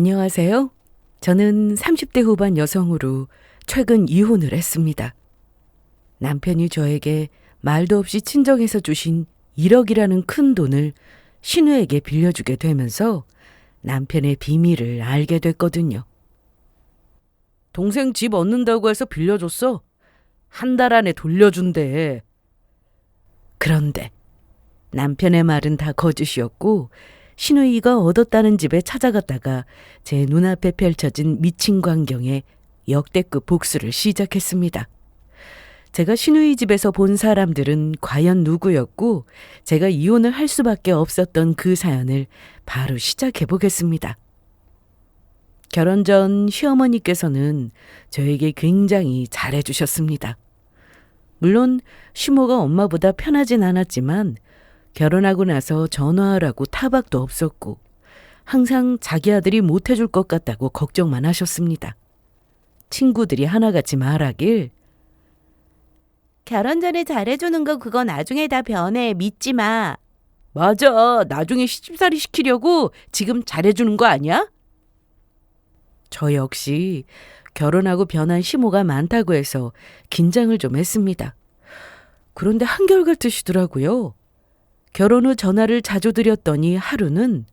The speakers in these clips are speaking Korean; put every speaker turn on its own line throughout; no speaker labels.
안녕하세요. 저는 30대 후반 여성으로 최근 이혼을 했습니다. 남편이 저에게 말도 없이 친정에서 주신 1억이라는 큰 돈을 신우에게 빌려주게 되면서 남편의 비밀을 알게 됐거든요. 동생 집 얻는다고 해서 빌려줬어. 한 달 안에 돌려준대. 그런데 남편의 말은 다 거짓이었고 신우이가 얻었다는 집에 찾아갔다가 제 눈앞에 펼쳐진 미친 광경에 역대급 복수를 시작했습니다. 제가 신우이 집에서 본 사람들은 과연 누구였고 제가 이혼을 할 수밖에 없었던 그 사연을 바로 시작해 보겠습니다. 결혼 전 시어머니께서는 저에게 굉장히 잘해 주셨습니다. 물론 시모가 엄마보다 편하진 않았지만 결혼하고 나서 전화하라고 타박도 없었고 항상 자기 아들이 못해줄 것 같다고 걱정만 하셨습니다. 친구들이 하나같이 말하길
결혼 전에 잘해주는 거 그거 나중에 다 변해. 믿지 마.
맞아, 나중에 시집살이 시키려고 지금 잘해주는 거 아니야? 저 역시 결혼하고 변한 시모가 많다고 해서 긴장을 좀 했습니다. 그런데 한결같으시더라고요. 결혼 후 전화를 자주 드렸더니 하루는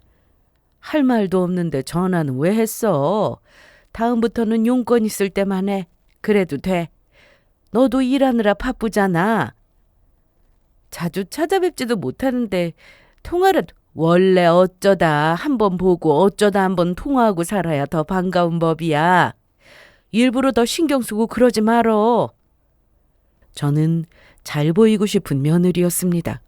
할 말도 없는데 전화는 왜 했어? 다음부터는 용건 있을 때만 해. 그래도 돼. 너도 일하느라 바쁘잖아. 자주 찾아뵙지도 못하는데 통화라도 원래 어쩌다 한번 보고 어쩌다 한번 통화하고 살아야 더 반가운 법이야. 일부러 더 신경 쓰고 그러지 말어. 저는 잘 보이고 싶은 며느리였습니다.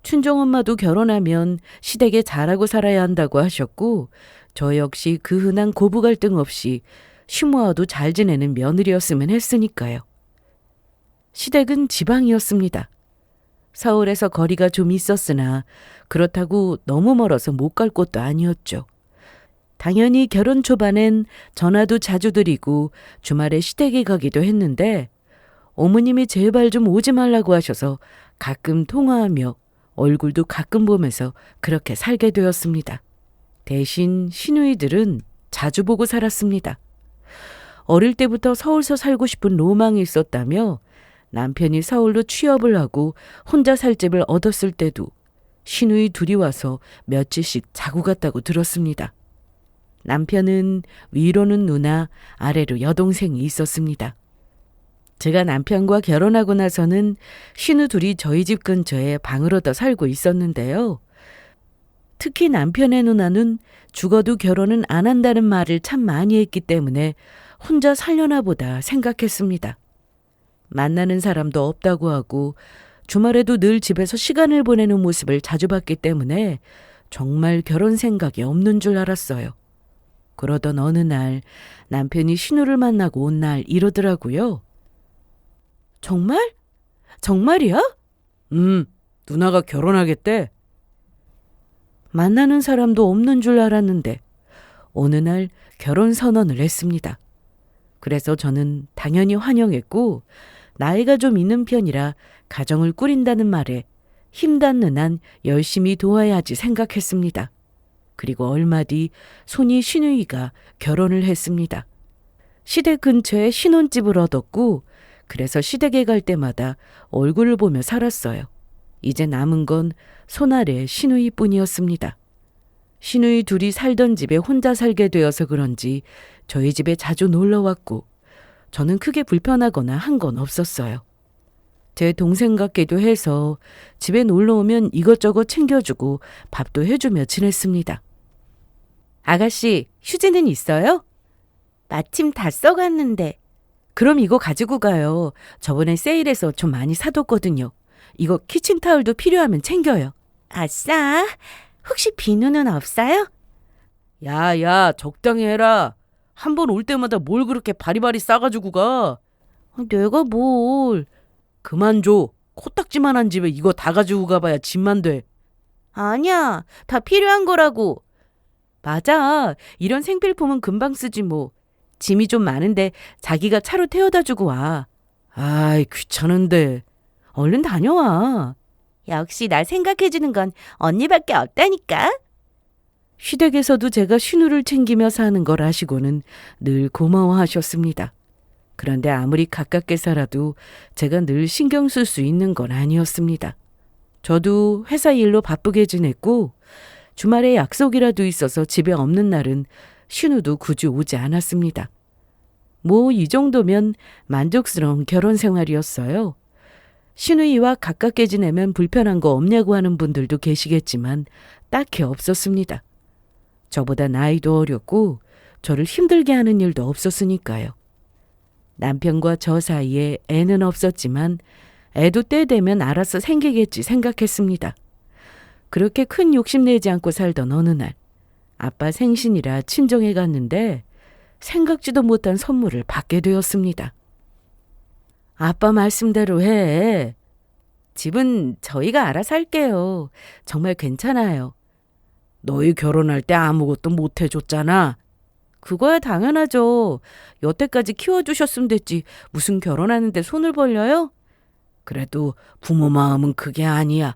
친정엄마도 결혼하면 시댁에 잘하고 살아야 한다고 하셨고 저 역시 그 흔한 고부 갈등 없이 시모와도 잘 지내는 며느리였으면 했으니까요. 시댁은 지방이었습니다. 서울에서 거리가 좀 있었으나 그렇다고 너무 멀어서 못 갈 곳도 아니었죠. 당연히 결혼 초반엔 전화도 자주 드리고 주말에 시댁에 가기도 했는데 어머님이 제발 좀 오지 말라고 하셔서 가끔 통화하며 얼굴도 가끔 보면서 그렇게 살게 되었습니다. 대신 시누이들은 자주 보고 살았습니다. 어릴 때부터 서울서 살고 싶은 로망이 있었다며 남편이 서울로 취업을 하고 혼자 살 집을 얻었을 때도 시누이 둘이 와서 며칠씩 자고 갔다고 들었습니다. 남편은 위로는 누나, 아래로 여동생이 있었습니다. 제가 남편과 결혼하고 나서는 시누 둘이 저희 집 근처에 방을 얻어 살고 있었는데요. 특히 남편의 누나는 죽어도 결혼은 안 한다는 말을 참 많이 했기 때문에 혼자 살려나 보다 생각했습니다. 만나는 사람도 없다고 하고 주말에도 늘 집에서 시간을 보내는 모습을 자주 봤기 때문에 정말 결혼 생각이 없는 줄 알았어요. 그러던 어느 날 남편이 신우를 만나고 온 날 이러더라고요. 정말? 정말이야? 누나가 결혼하겠대. 만나는 사람도 없는 줄 알았는데 어느 날 결혼 선언을 했습니다. 그래서 저는 당연히 환영했고 나이가 좀 있는 편이라 가정을 꾸린다는 말에 힘 닿는 한 열심히 도와야 하지 생각했습니다. 그리고 얼마 뒤 손이 시누이가 결혼을 했습니다. 시댁 근처에 신혼집을 얻었고 그래서 시댁에 갈 때마다 얼굴을 보며 살았어요. 이제 남은 건 손아래 시누이뿐이었습니다. 시누이 둘이 살던 집에 혼자 살게 되어서 그런지 저희 집에 자주 놀러 왔고 저는 크게 불편하거나 한 건 없었어요. 제 동생 같기도 해서 집에 놀러 오면 이것저것 챙겨주고 밥도 해주며 지냈습니다. 아가씨, 휴지는 있어요?
마침 다 써갔는데.
그럼 이거 가지고 가요. 저번에 세일해서 좀 많이 사뒀거든요. 이거 키친타올도 필요하면 챙겨요.
아싸. 혹시 비누는 없어요?
야, 적당히 해라. 한 번 올 때마다 뭘 그렇게 바리바리 싸가지고 가.
내가 뭘.
그만 줘. 코딱지만한 집에 이거 다 가지고 가봐야 집만 돼.
아니야. 다 필요한 거라고.
맞아. 이런 생필품은 금방 쓰지 뭐. 짐이 좀 많은데 자기가 차로 태워다 주고 와. 아이, 귀찮은데. 얼른 다녀와.
역시 나 생각해주는 건 언니밖에 없다니까.
시댁에서도 제가 신우를 챙기며 사는 걸 아시고는 늘 고마워하셨습니다. 그런데 아무리 가깝게 살아도 제가 늘 신경 쓸 수 있는 건 아니었습니다. 저도 회사 일로 바쁘게 지냈고 주말에 약속이라도 있어서 집에 없는 날은 신우도 굳이 오지 않았습니다. 뭐 이 정도면 만족스러운 결혼 생활이었어요. 신우이와 가깝게 지내면 불편한 거 없냐고 하는 분들도 계시겠지만 딱히 없었습니다. 저보다 나이도 어렸고 저를 힘들게 하는 일도 없었으니까요. 남편과 저 사이에 애는 없었지만 애도 때 되면 알아서 생기겠지 생각했습니다. 그렇게 큰 욕심내지 않고 살던 어느 날 아빠 생신이라 친정에 갔는데 생각지도 못한 선물을 받게 되었습니다. 아빠 말씀대로 해. 집은 저희가 알아서 할게요. 정말 괜찮아요. 너희 결혼할 때 아무것도 못 해줬잖아. 그거야 당연하죠. 여태까지 키워주셨으면 됐지. 무슨 결혼하는데 손을 벌려요? 그래도 부모 마음은 그게 아니야.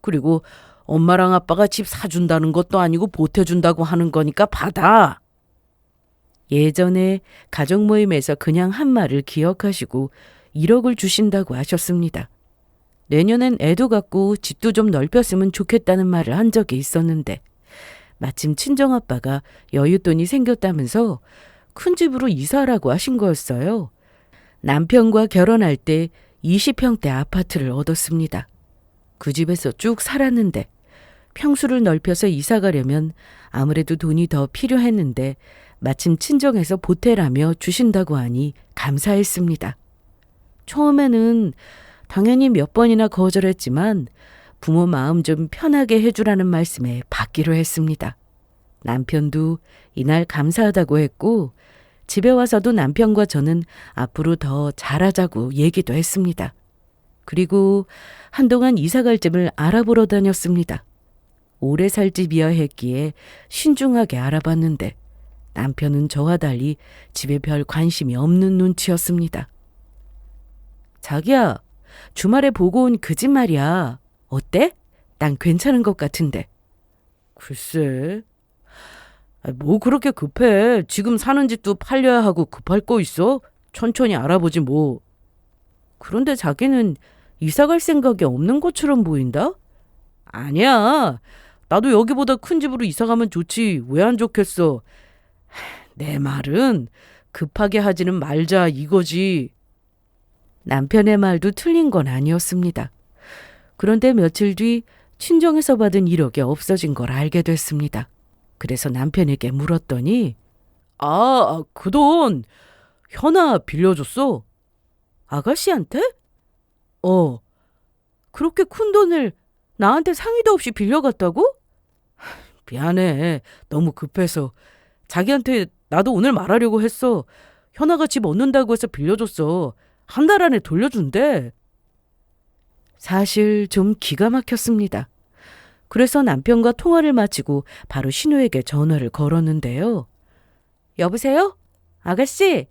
그리고 엄마랑 아빠가 집 사준다는 것도 아니고 보태준다고 하는 거니까 받아. 예전에 가족 모임에서 그냥 한 말을 기억하시고 1억을 주신다고 하셨습니다. 내년엔 애도 갖고 집도 좀 넓혔으면 좋겠다는 말을 한 적이 있었는데 마침 친정아빠가 여윳돈이 생겼다면서 큰 집으로 이사하라고 하신 거였어요. 남편과 결혼할 때 20평대 아파트를 얻었습니다. 그 집에서 쭉 살았는데 평수를 넓혀서 이사 가려면 아무래도 돈이 더 필요했는데 마침 친정에서 보태라며 주신다고 하니 감사했습니다. 처음에는 당연히 몇 번이나 거절했지만 부모 마음 좀 편하게 해주라는 말씀에 받기로 했습니다. 남편도 이날 감사하다고 했고 집에 와서도 남편과 저는 앞으로 더 잘하자고 얘기도 했습니다. 그리고 한동안 이사갈 집을 알아보러 다녔습니다. 오래 살 집이야 했기에 신중하게 알아봤는데 남편은 저와 달리 집에 별 관심이 없는 눈치였습니다. 자기야, 주말에 보고 온 그 집 말이야. 어때? 난 괜찮은 것 같은데. 글쎄. 뭐 그렇게 급해. 지금 사는 집도 팔려야 하고 급할 거 있어? 천천히 알아보지 뭐. 그런데 자기는 이사 갈 생각이 없는 것처럼 보인다? 아니야. 나도 여기보다 큰 집으로 이사 가면 좋지. 왜 안 좋겠어? 내 말은 급하게 하지는 말자 이거지. 남편의 말도 틀린 건 아니었습니다. 그런데 며칠 뒤 친정에서 받은 1억이 없어진 걸 알게 됐습니다. 그래서 남편에게 물었더니 그 돈 현아 빌려줬어. 아가씨한테? 그렇게 큰 돈을 나한테 상의도 없이 빌려갔다고? 미안해. 너무 급해서. 자기한테 나도 오늘 말하려고 했어. 현아가 집 얻는다고 해서 빌려줬어. 한 달 안에 돌려준대. 사실 좀 기가 막혔습니다. 그래서 남편과 통화를 마치고 바로 신우에게 전화를 걸었는데요. 여보세요? 아가씨?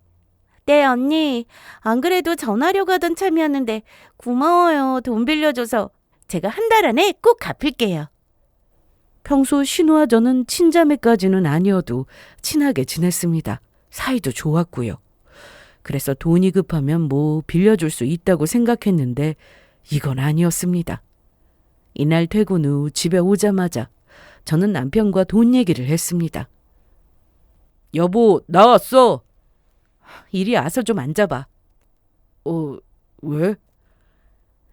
네, 언니. 안 그래도 전화려고 하던 참이었는데 고마워요. 돈 빌려줘서. 제가 한 달 안에 꼭 갚을게요.
평소 신우와 저는 친자매까지는 아니어도 친하게 지냈습니다. 사이도 좋았고요. 그래서 돈이 급하면 뭐 빌려줄 수 있다고 생각했는데 이건 아니었습니다. 이날 퇴근 후 집에 오자마자 저는 남편과 돈 얘기를 했습니다. 여보, 나왔어. 이리 와서 좀 앉아봐. 왜?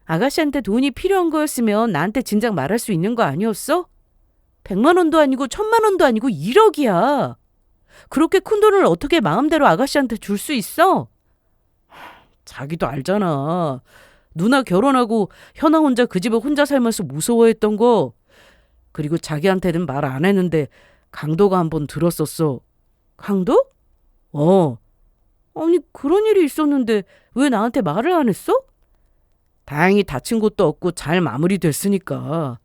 아가씨한테 돈이 필요한 거였으면 나한테 진작 말할 수 있는 거 아니었어? 100만 원도 아니고 1000만 원도 아니고 1억이야. 그렇게 큰 돈을 어떻게 마음대로 아가씨한테 줄 수 있어? 자기도 알잖아. 누나 결혼하고 현아 혼자 그 집에 혼자 살면서 무서워했던 거. 그리고 자기한테는 말 안 했는데 강도가 한번 들었었어. 강도? 아니 그런 일이 있었는데 왜 나한테 말을 안 했어? 다행히 다친 것도 없고 잘 마무리됐으니까.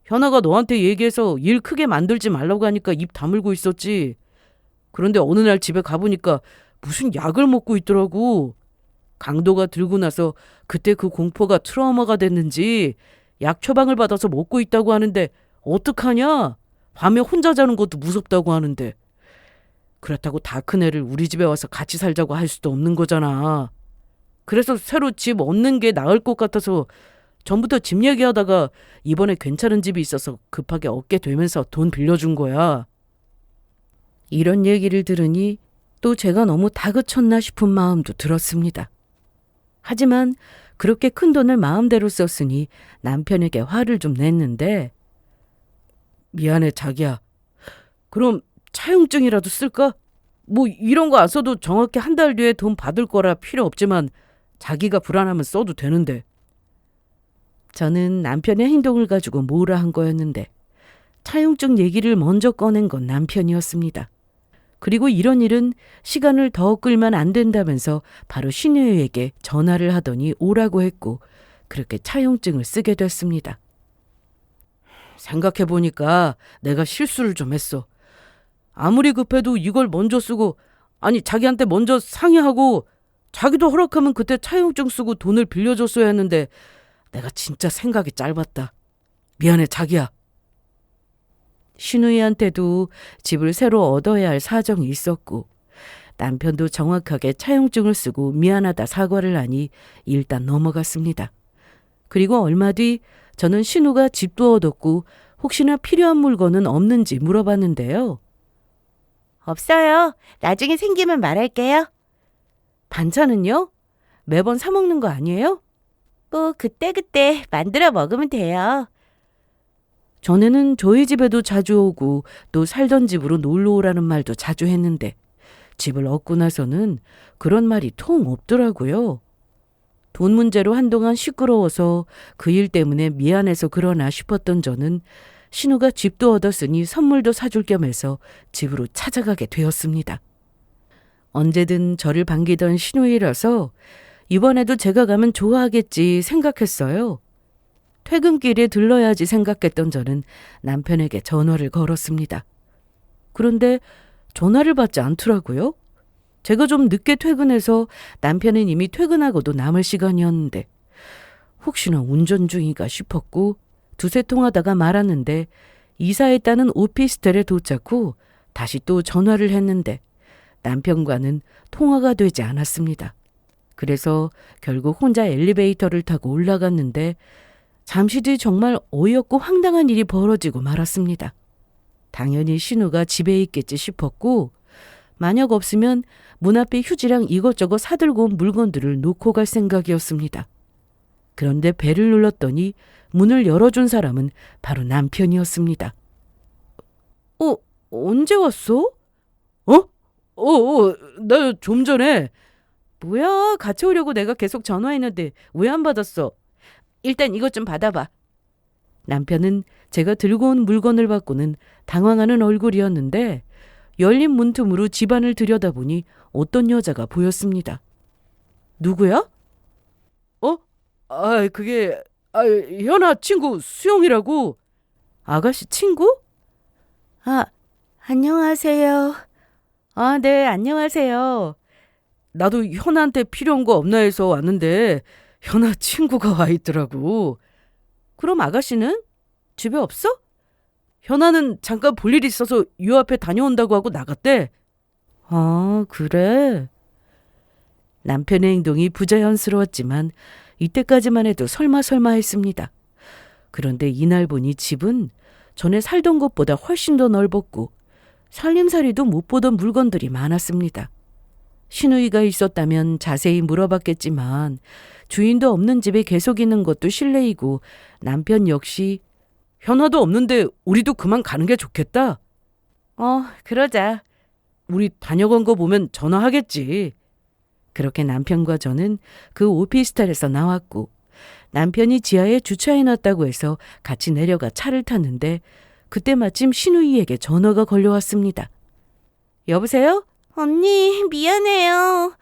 현아가 너한테 얘기해서 일 크게 만들지 말라고 하니까 입 다물고 있었지. 그런데 어느 날 집에 가보니까 무슨 약을 먹고 있더라고. 강도가 들고 나서 그때 그 공포가 트라우마가 됐는지 약 처방을 받아서 먹고 있다고 하는데 어떡하냐? 밤에 혼자 자는 것도 무섭다고 하는데 그렇다고 다 큰 애를 우리 집에 와서 같이 살자고 할 수도 없는 거잖아. 그래서 새로 집 얻는 게 나을 것 같아서 전부터 집 얘기하다가 이번에 괜찮은 집이 있어서 급하게 얻게 되면서 돈 빌려준 거야. 이런 얘기를 들으니 또 제가 너무 다그쳤나 싶은 마음도 들었습니다. 하지만 그렇게 큰 돈을 마음대로 썼으니 남편에게 화를 좀 냈는데 미안해 자기야. 그럼 차용증이라도 쓸까? 뭐 이런 거 안 써도 정확히 한 달 뒤에 돈 받을 거라 필요 없지만 자기가 불안하면 써도 되는데. 저는 남편의 행동을 가지고 뭐라 한 거였는데 차용증 얘기를 먼저 꺼낸 건 남편이었습니다. 그리고 이런 일은 시간을 더 끌면 안 된다면서 바로 신우이에게 전화를 하더니 오라고 했고 그렇게 차용증을 쓰게 됐습니다. 생각해보니까 내가 실수를 좀 했어. 아무리 급해도 이걸 먼저 쓰고 아니 자기한테 먼저 상의하고 자기도 허락하면 그때 차용증 쓰고 돈을 빌려줬어야 했는데 내가 진짜 생각이 짧았다. 미안해 자기야. 신우이한테도 집을 새로 얻어야 할 사정이 있었고 남편도 정확하게 차용증을 쓰고 미안하다 사과를 하니 일단 넘어갔습니다. 그리고 얼마 뒤 저는 신우가 집도 얻었고 혹시나 필요한 물건은 없는지 물어봤는데요.
없어요. 나중에 생기면 말할게요.
반찬은요? 매번 사 먹는 거 아니에요?
뭐 그때그때 만들어 먹으면 돼요.
전에는 저희 집에도 자주 오고 또 살던 집으로 놀러 오라는 말도 자주 했는데 집을 얻고 나서는 그런 말이 통 없더라고요. 돈 문제로 한동안 시끄러워서 그 일 때문에 미안해서 그러나 싶었던 저는 신우가 집도 얻었으니 선물도 사줄 겸 해서 집으로 찾아가게 되었습니다. 언제든 저를 반기던 신우이라서 이번에도 제가 가면 좋아하겠지 생각했어요. 퇴근길에 들러야지 생각했던 저는 남편에게 전화를 걸었습니다. 그런데 전화를 받지 않더라고요. 제가 좀 늦게 퇴근해서 남편은 이미 퇴근하고도 남을 시간이었는데 혹시나 운전 중인가 싶었고 두세 통하다가 말았는데 이사했다는 오피스텔에 도착 후 다시 또 전화를 했는데 남편과는 통화가 되지 않았습니다. 그래서 결국 혼자 엘리베이터를 타고 올라갔는데 잠시 뒤 정말 어이없고 황당한 일이 벌어지고 말았습니다. 당연히 신우가 집에 있겠지 싶었고 만약 없으면 문 앞에 휴지랑 이것저것 사들고 온 물건들을 놓고 갈 생각이었습니다. 그런데 벨을 눌렀더니 문을 열어준 사람은 바로 남편이었습니다. 언제 왔어? 나 좀 전에. 뭐야, 같이 오려고 내가 계속 전화했는데 왜 안 받았어? 일단 이것 좀 받아봐. 남편은 제가 들고 온 물건을 받고는 당황하는 얼굴이었는데 열린 문틈으로 집안을 들여다보니 어떤 여자가 보였습니다. 누구야? 그게 현아 친구 수영이라고. 아가씨 친구?
안녕하세요.
네, 안녕하세요. 나도 현아한테 필요한 거 없나 해서 왔는데 현아 친구가 와 있더라고. 그럼 아가씨는? 집에 없어? 현아는 잠깐 볼 일 있어서 요 앞에 다녀온다고 하고 나갔대. 그래? 남편의 행동이 부자연스러웠지만 이때까지만 해도 설마 했습니다. 그런데 이날 보니 집은 전에 살던 곳보다 훨씬 더 넓었고 살림살이도 못 보던 물건들이 많았습니다. 신우이가 있었다면 자세히 물어봤겠지만 주인도 없는 집에 계속 있는 것도 실례이고 남편 역시 현아도 없는데 우리도 그만 가는 게 좋겠다.
그러자.
우리 다녀간 거 보면 전화하겠지. 그렇게 남편과 저는 그 오피스텔에서 나왔고 남편이 지하에 주차해놨다고 해서 같이 내려가 차를 탔는데 그때 마침 신우이에게 전화가 걸려왔습니다. 여보세요?
언니, 미안해요.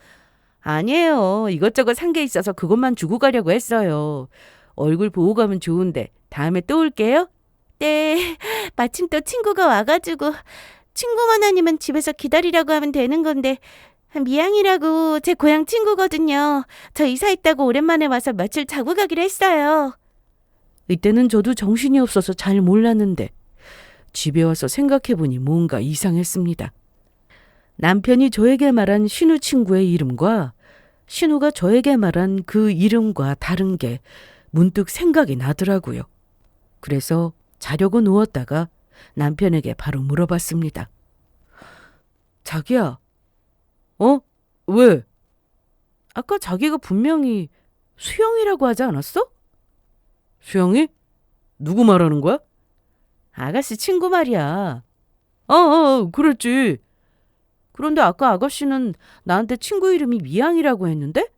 아니에요. 이것저것 산 게 있어서 그것만 주고 가려고 했어요. 얼굴 보고 가면 좋은데 다음에 또 올게요.
네, 마침 또 친구가 와가지고 친구만 아니면 집에서 기다리라고 하면 되는 건데 미양이라고 제 고향 친구거든요. 저 이사했다고 오랜만에 와서 며칠 자고 가기로 했어요.
이때는 저도 정신이 없어서 잘 몰랐는데 집에 와서 생각해보니 뭔가 이상했습니다. 남편이 저에게 말한 신우 친구의 이름과 신우가 저에게 말한 그 이름과 다른 게 문득 생각이 나더라고요. 그래서 자려고 누웠다가 남편에게 바로 물어봤습니다. 자기야, 왜? 아까 자기가 분명히 수영이라고 하지 않았어? 수영이? 누구 말하는 거야? 아가씨 친구 말이야. 그랬지. 그런데 아까 아가씨는 나한테 친구 이름이 미양이라고 했는데?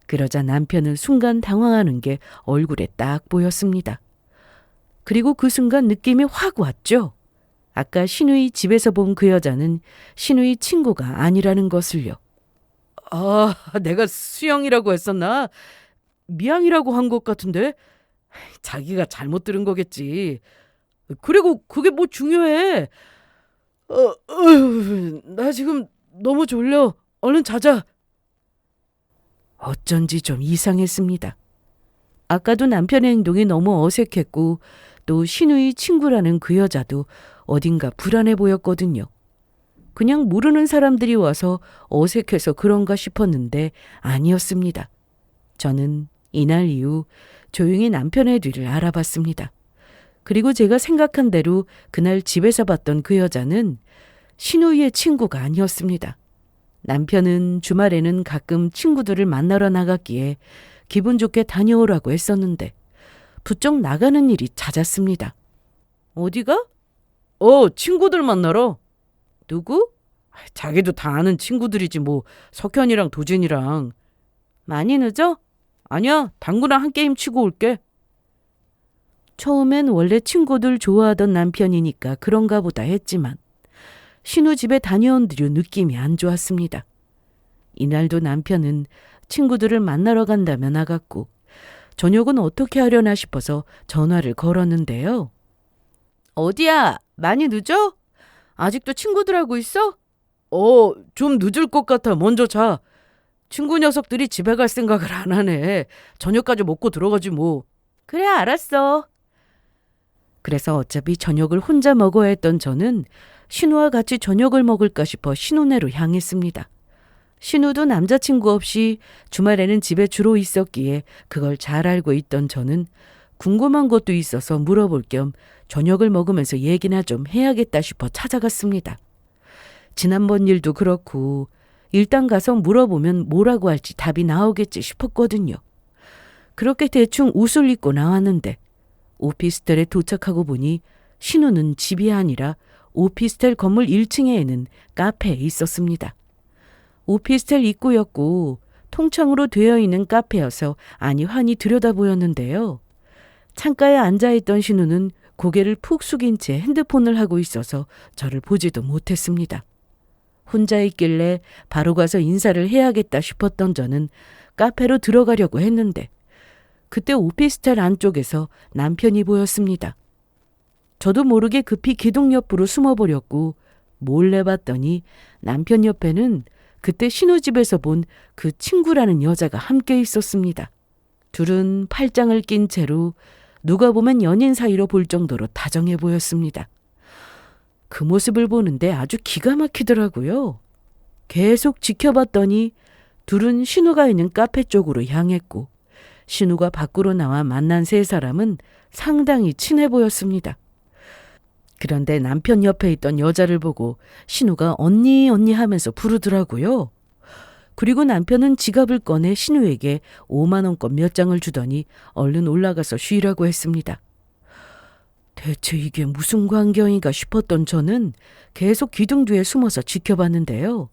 그러자 남편은 순간 당황하는 게 얼굴에 딱 보였습니다. 그리고 그 순간 느낌이 확 왔죠. 아까 신우이 집에서 본 그 여자는 신우이 친구가 아니라는 것을요. 아, 내가 수영이라고 했었나? 미양이라고 한 것 같은데? 자기가 잘못 들은 거겠지. 그리고 그게 뭐 중요해. 나 지금 너무 졸려. 얼른 자자. 어쩐지 좀 이상했습니다. 아까도 남편의 행동이 너무 어색했고 또 신우이 친구라는 그 여자도 어딘가 불안해 보였거든요. 그냥 모르는 사람들이 와서 어색해서 그런가 싶었는데 아니었습니다. 저는 이날 이후 조용히 남편의 뒤를 알아봤습니다. 그리고 제가 생각한 대로 그날 집에서 봤던 그 여자는 신우이의 친구가 아니었습니다. 남편은 주말에는 가끔 친구들을 만나러 나갔기에 기분 좋게 다녀오라고 했었는데 부쩍 나가는 일이 잦았습니다. 어디가? 친구들 만나러. 누구? 자기도 다 아는 친구들이지 뭐. 석현이랑 도진이랑. 많이 늦어? 아니야, 당구랑 한 게임 치고 올게. 처음엔 원래 친구들 좋아하던 남편이니까 그런가 보다 했지만 신우 집에 다녀온 뒤로 느낌이 안 좋았습니다. 이날도 남편은 친구들을 만나러 간다며 나갔고 저녁은 어떻게 하려나 싶어서 전화를 걸었는데요. 어디야? 많이 늦어? 아직도 친구들하고 있어? 좀 늦을 것 같아. 먼저 자. 친구 녀석들이 집에 갈 생각을 안 하네. 저녁까지 먹고 들어가지 뭐. 그래, 알았어. 그래서 어차피 저녁을 혼자 먹어야 했던 저는 신우와 같이 저녁을 먹을까 싶어 신우네로 향했습니다. 신우도 남자친구 없이 주말에는 집에 주로 있었기에 그걸 잘 알고 있던 저는 궁금한 것도 있어서 물어볼 겸 저녁을 먹으면서 얘기나 좀 해야겠다 싶어 찾아갔습니다. 지난번 일도 그렇고 일단 가서 물어보면 뭐라고 할지 답이 나오겠지 싶었거든요. 그렇게 대충 옷을 입고 나왔는데 오피스텔에 도착하고 보니 신우는 집이 아니라 오피스텔 건물 1층에는 카페에 있었습니다. 오피스텔 입구였고 통창으로 되어 있는 카페여서 아니 환히 들여다보였는데요. 창가에 앉아있던 신우는 고개를 푹 숙인 채 핸드폰을 하고 있어서 저를 보지도 못했습니다. 혼자 있길래 바로 가서 인사를 해야겠다 싶었던 저는 카페로 들어가려고 했는데 그때 오피스텔 안쪽에서 남편이 보였습니다. 저도 모르게 급히 기둥 옆으로 숨어버렸고 몰래 봤더니 남편 옆에는 그때 신우집에서 본 그 친구라는 여자가 함께 있었습니다. 둘은 팔짱을 낀 채로 누가 보면 연인 사이로 볼 정도로 다정해 보였습니다. 그 모습을 보는데 아주 기가 막히더라고요. 계속 지켜봤더니 둘은 신우가 있는 카페 쪽으로 향했고 신우가 밖으로 나와 만난 세 사람은 상당히 친해 보였습니다. 그런데 남편 옆에 있던 여자를 보고 신우가 언니 언니 하면서 부르더라고요. 그리고 남편은 지갑을 꺼내 신우에게 5만 원권 몇 장을 주더니 얼른 올라가서 쉬라고 했습니다. 대체 이게 무슨 광경인가 싶었던 저는 계속 기둥 뒤에 숨어서 지켜봤는데요.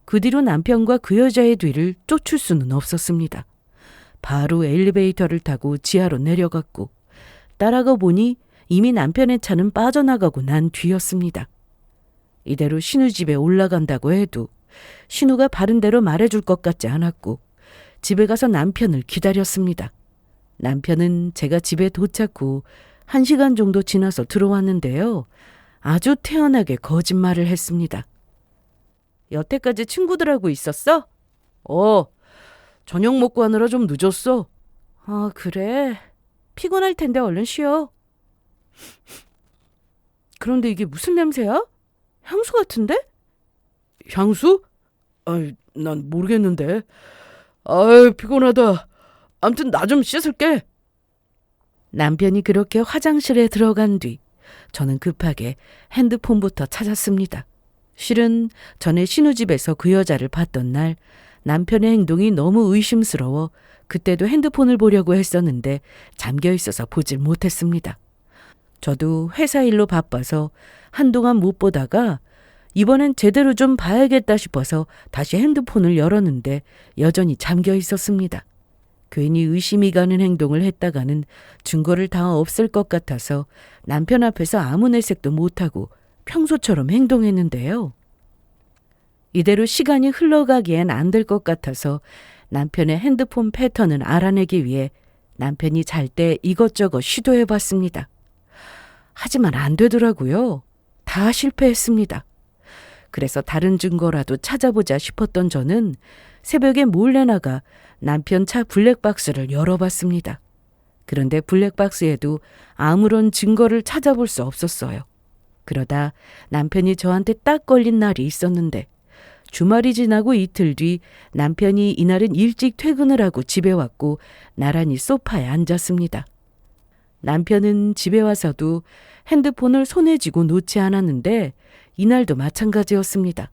그 뒤로 남편과 그 여자의 뒤를 쫓을 수는 없었습니다. 바로 엘리베이터를 타고 지하로 내려갔고 따라가 보니 이미 남편의 차는 빠져나가고 난 뒤였습니다. 이대로 신우 집에 올라간다고 해도 신우가 바른 대로 말해줄 것 같지 않았고 집에 가서 남편을 기다렸습니다. 남편은 제가 집에 도착 후 1시간 정도 지나서 들어왔는데요. 아주 태연하게 거짓말을 했습니다. 여태까지 친구들하고 있었어? 저녁 먹고 하느라 좀 늦었어. 아, 그래. 피곤할 텐데 얼른 쉬어. 그런데 이게 무슨 냄새야? 향수 같은데? 향수? 아이, 난 모르겠는데. 아이, 피곤하다. 암튼 나 좀 씻을게. 남편이 그렇게 화장실에 들어간 뒤 저는 급하게 핸드폰부터 찾았습니다. 실은 전에 신우집에서 그 여자를 봤던 날 남편의 행동이 너무 의심스러워 그때도 핸드폰을 보려고 했었는데 잠겨 있어서 보질 못했습니다. 저도 회사 일로 바빠서 한동안 못 보다가 이번엔 제대로 좀 봐야겠다 싶어서 다시 핸드폰을 열었는데 여전히 잠겨 있었습니다. 괜히 의심이 가는 행동을 했다가는 증거를 다 없앨 것 같아서 남편 앞에서 아무 내색도 못하고 평소처럼 행동했는데요. 이대로 시간이 흘러가기엔 안 될 것 같아서 남편의 핸드폰 패턴을 알아내기 위해 남편이 잘 때 이것저것 시도해봤습니다. 하지만 안 되더라고요. 다 실패했습니다. 그래서 다른 증거라도 찾아보자 싶었던 저는 새벽에 몰래 나가 남편 차 블랙박스를 열어봤습니다. 그런데 블랙박스에도 아무런 증거를 찾아볼 수 없었어요. 그러다 남편이 저한테 딱 걸린 날이 있었는데 주말이 지나고 이틀 뒤 남편이 이날은 일찍 퇴근을 하고 집에 왔고 나란히 소파에 앉았습니다. 남편은 집에 와서도 핸드폰을 손에 쥐고 놓지 않았는데 이날도 마찬가지였습니다.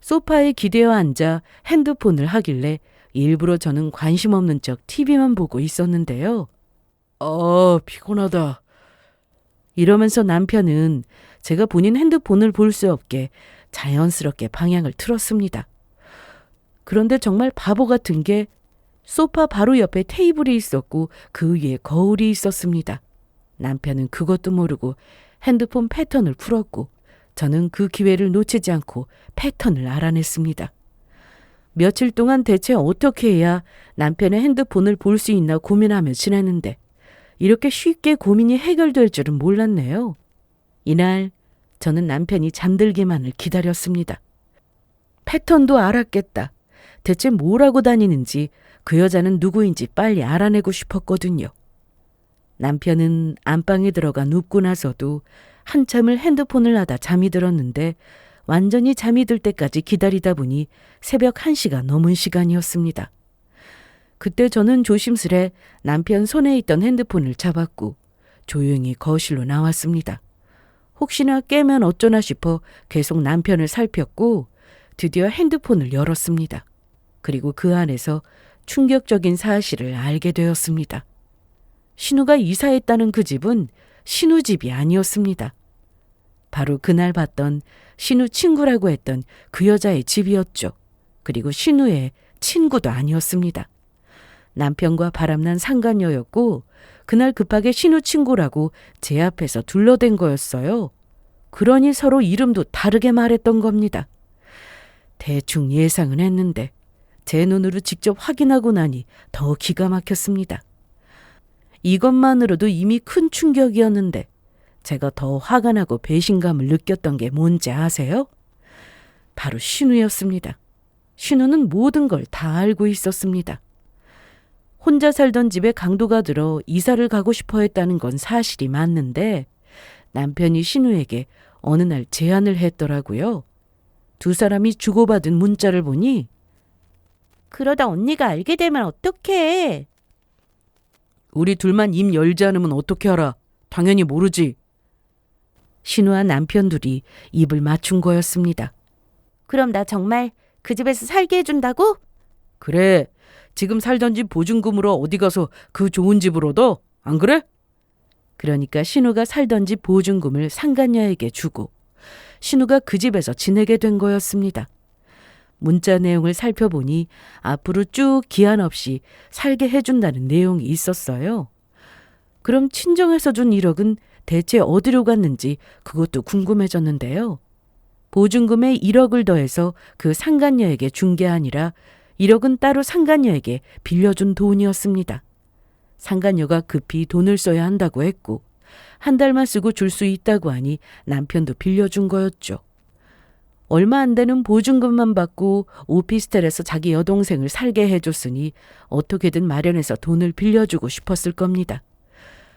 소파에 기대어 앉아 핸드폰을 하길래 일부러 저는 관심 없는 척 TV만 보고 있었는데요. 피곤하다. 이러면서 남편은 제가 본인 핸드폰을 볼 수 없게 자연스럽게 방향을 틀었습니다. 그런데 정말 바보 같은 게 소파 바로 옆에 테이블이 있었고 그 위에 거울이 있었습니다. 남편은 그것도 모르고 핸드폰 패턴을 풀었고 저는 그 기회를 놓치지 않고 패턴을 알아냈습니다. 며칠 동안 대체 어떻게 해야 남편의 핸드폰을 볼 수 있나 고민하며 지냈는데 이렇게 쉽게 고민이 해결될 줄은 몰랐네요. 이날 저는 남편이 잠들기만을 기다렸습니다. 패턴도 알았겠다. 대체 뭘 하고 다니는지 그 여자는 누구인지 빨리 알아내고 싶었거든요. 남편은 안방에 들어가 눕고 나서도 한참을 핸드폰을 하다 잠이 들었는데 완전히 잠이 들 때까지 기다리다 보니 새벽 1시가 넘은 시간이었습니다. 그때 저는 조심스레 남편 손에 있던 핸드폰을 잡았고 조용히 거실로 나왔습니다. 혹시나 깨면 어쩌나 싶어 계속 남편을 살폈고 드디어 핸드폰을 열었습니다. 그리고 그 안에서 충격적인 사실을 알게 되었습니다. 신우가 이사했다는 그 집은 신우 집이 아니었습니다. 바로 그날 봤던 신우 친구라고 했던 그 여자의 집이었죠. 그리고 신우의 친구도 아니었습니다. 남편과 바람난 상간녀였고 그날 급하게 신우 친구라고 제 앞에서 둘러댄 거였어요. 그러니 서로 이름도 다르게 말했던 겁니다. 대충 예상은 했는데 제 눈으로 직접 확인하고 나니 더 기가 막혔습니다. 이것만으로도 이미 큰 충격이었는데 제가 더 화가 나고 배신감을 느꼈던 게 뭔지 아세요? 바로 신우였습니다. 신우는 모든 걸 다 알고 있었습니다. 혼자 살던 집에 강도가 들어 이사를 가고 싶어 했다는 건 사실이 맞는데 남편이 신우에게 어느 날 제안을 했더라고요. 두 사람이 주고받은 문자를 보니
그러다 언니가 알게 되면 어떡해.
우리 둘만 입 열지 않으면 어떻게 알아? 당연히 모르지. 신우와 남편 둘이 입을 맞춘 거였습니다.
그럼 나 정말 그 집에서 살게 해준다고?
그래. 지금 살던 집 보증금으로 어디 가서 그 좋은 집을 얻어? 안 그래? 그러니까 신우가 살던 집 보증금을 상간녀에게 주고 신우가 그 집에서 지내게 된 거였습니다. 문자 내용을 살펴보니 앞으로 쭉 기한 없이 살게 해준다는 내용이 있었어요. 그럼 친정에서 준 1억은 대체 어디로 갔는지 그것도 궁금해졌는데요. 보증금에 1억을 더해서 그 상간녀에게 준 게 아니라 1억은 따로 상간녀에게 빌려준 돈이었습니다. 상간녀가 급히 돈을 써야 한다고 했고 한 달만 쓰고 줄 수 있다고 하니 남편도 빌려준 거였죠. 얼마 안 되는 보증금만 받고 오피스텔에서 자기 여동생을 살게 해줬으니 어떻게든 마련해서 돈을 빌려주고 싶었을 겁니다.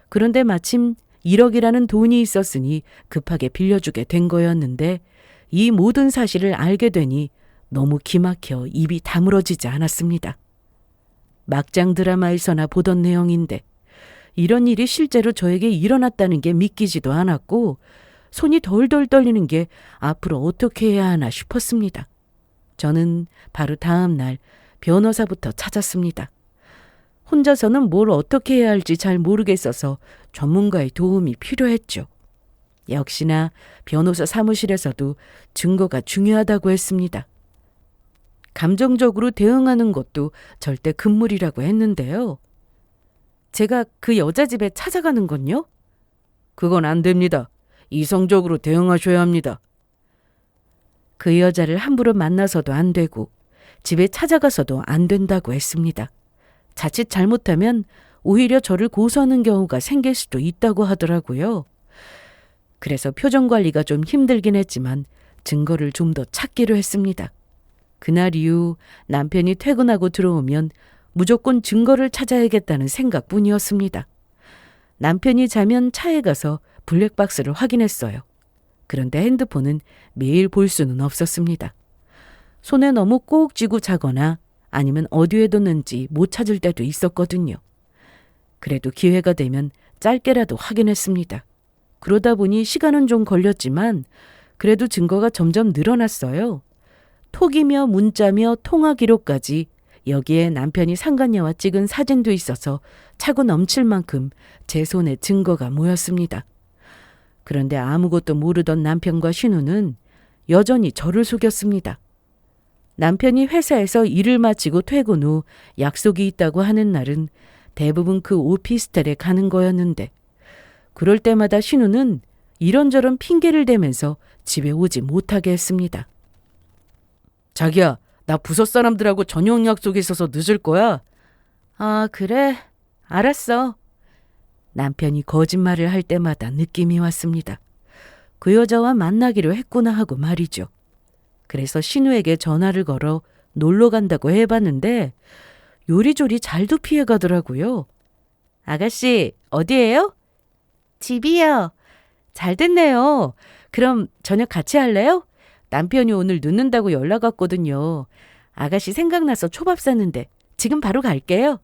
그런데 마침 1억이라는 돈이 있었으니 급하게 빌려주게 된 거였는데 이 모든 사실을 알게 되니 너무 기막혀 입이 다물어지지 않았습니다. 막장 드라마에서나 보던 내용인데 이런 일이 실제로 저에게 일어났다는 게 믿기지도 않았고 손이 덜덜 떨리는 게 앞으로 어떻게 해야 하나 싶었습니다. 저는 바로 다음 날 변호사부터 찾았습니다. 혼자서는 뭘 어떻게 해야 할지 잘 모르겠어서 전문가의 도움이 필요했죠. 역시나 변호사 사무실에서도 증거가 중요하다고 했습니다. 감정적으로 대응하는 것도 절대 금물이라고 했는데요. 제가 그 여자 집에 찾아가는 건요? 그건 안 됩니다. 이성적으로 대응하셔야 합니다. 그 여자를 함부로 만나서도 안 되고 집에 찾아가서도 안 된다고 했습니다. 자칫 잘못하면 오히려 저를 고소하는 경우가 생길 수도 있다고 하더라고요. 그래서 표정 관리가 좀 힘들긴 했지만 증거를 좀 더 찾기로 했습니다. 그날 이후 남편이 퇴근하고 들어오면 무조건 증거를 찾아야겠다는 생각뿐이었습니다. 남편이 자면 차에 가서 블랙박스를 확인했어요. 그런데 핸드폰은 매일 볼 수는 없었습니다. 손에 너무 꼭 쥐고 자거나 아니면 어디에 뒀는지 못 찾을 때도 있었거든요. 그래도 기회가 되면 짧게라도 확인했습니다. 그러다 보니 시간은 좀 걸렸지만 그래도 증거가 점점 늘어났어요. 톡이며 문자며 통화 기록까지 여기에 남편이 상간녀와 찍은 사진도 있어서 차고 넘칠 만큼 제 손에 증거가 모였습니다. 그런데 아무것도 모르던 남편과 신우는 여전히 저를 속였습니다. 남편이 회사에서 일을 마치고 퇴근 후 약속이 있다고 하는 날은 대부분 그 오피스텔에 가는 거였는데 그럴 때마다 신우는 이런저런 핑계를 대면서 집에 오지 못하게 했습니다. 자기야, 나 부서 사람들하고 저녁 약속이 있어서 늦을 거야. 아, 그래? 알았어. 남편이 거짓말을 할 때마다 느낌이 왔습니다. 그 여자와 만나기로 했구나 하고 말이죠. 그래서 신우에게 전화를 걸어 놀러 간다고 해봤는데 요리조리 잘도 피해가더라고요. 아가씨, 어디예요? 집이요. 잘 됐네요. 그럼 저녁 같이 할래요? 남편이 오늘 늦는다고 연락 왔거든요. 아가씨 생각나서 초밥 샀는데 지금 바로 갈게요.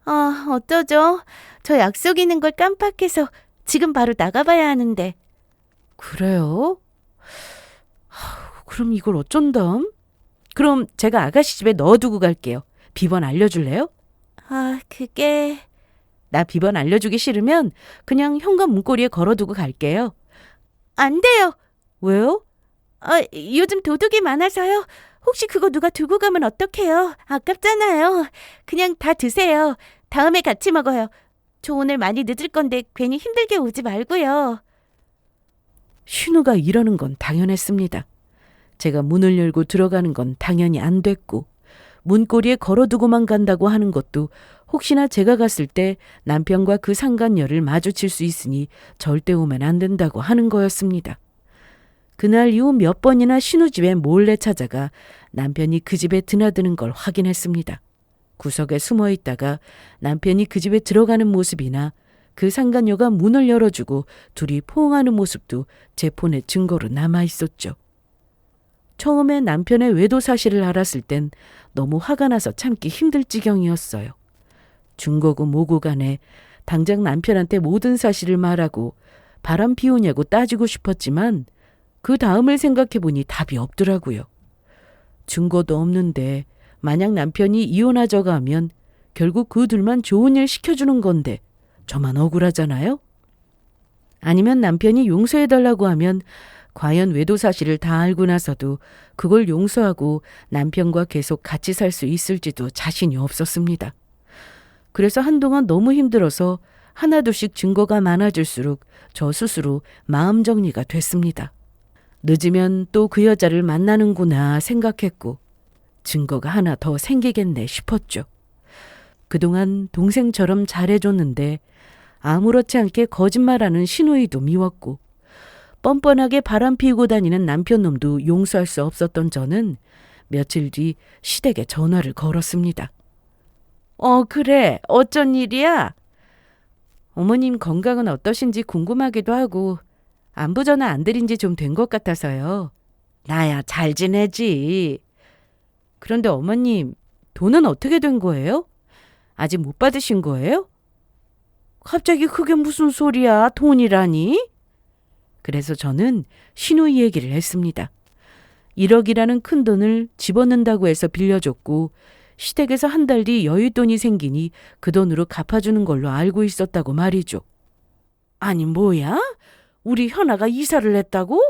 아, 어쩌죠? 저 약속 있는 걸 깜빡해서 지금 바로 나가봐야 하는데.
그래요? 그럼 이걸 어쩐담? 그럼 제가 아가씨 집에 넣어두고 갈게요. 비번 알려줄래요?
아, 그게...
나 비번 알려주기 싫으면 그냥 현관 문고리에 걸어두고 갈게요.
안 돼요.
왜요?
아, 요즘 도둑이 많아서요. 혹시 그거 누가 두고 가면 어떡해요? 아깝잖아요. 그냥 다 드세요. 다음에 같이 먹어요. 저 오늘 많이 늦을 건데 괜히 힘들게 오지 말고요.
신우가 이러는 건 당연했습니다. 제가 문을 열고 들어가는 건 당연히 안 됐고 문고리에 걸어두고만 간다고 하는 것도 혹시나 제가 갔을 때 남편과 그 상간녀를 마주칠 수 있으니 절대 오면 안 된다고 하는 거였습니다. 그날 이후 몇 번이나 신우 집에 몰래 찾아가 남편이 그 집에 드나드는 걸 확인했습니다. 구석에 숨어 있다가 남편이 그 집에 들어가는 모습이나 그 상간녀가 문을 열어주고 둘이 포옹하는 모습도 제 폰에 증거로 남아 있었죠. 처음에 남편의 외도 사실을 알았을 땐 너무 화가 나서 참기 힘들 지경이었어요. 중고고 모고 간에 당장 남편한테 모든 사실을 말하고 바람 피우냐고 따지고 싶었지만 그 다음을 생각해보니 답이 없더라고요. 증거도 없는데 만약 남편이 이혼하자고 하면 결국 그 둘만 좋은 일 시켜주는 건데 저만 억울하잖아요? 아니면 남편이 용서해달라고 하면 과연 외도 사실을 다 알고 나서도 그걸 용서하고 남편과 계속 같이 살 수 있을지도 자신이 없었습니다. 그래서 한동안 너무 힘들어서 하나둘씩 증거가 많아질수록 저 스스로 마음 정리가 됐습니다. 늦으면 또 그 여자를 만나는구나 생각했고 증거가 하나 더 생기겠네 싶었죠. 그동안 동생처럼 잘해줬는데 아무렇지 않게 거짓말하는 신우이도 미웠고 뻔뻔하게 바람 피우고 다니는 남편 놈도 용서할 수 없었던 저는 며칠 뒤 시댁에 전화를 걸었습니다. 그래. 어쩐 일이야? 어머님 건강은 어떠신지 궁금하기도 하고 안부 전화 안 드린 지 좀 된 것 같아서요. 나야 잘 지내지. 그런데 어머님, 돈은 어떻게 된 거예요? 아직 못 받으신 거예요? 갑자기 그게 무슨 소리야, 돈이라니? 그래서 저는 신우이 얘기를 했습니다. 1억이라는 큰 돈을 집어넣는다고 해서 빌려줬고 시댁에서 한 달 뒤 여윳돈이 생기니 그 돈으로 갚아주는 걸로 알고 있었다고 말이죠. 아니 뭐야? 우리 현아가 이사를 했다고?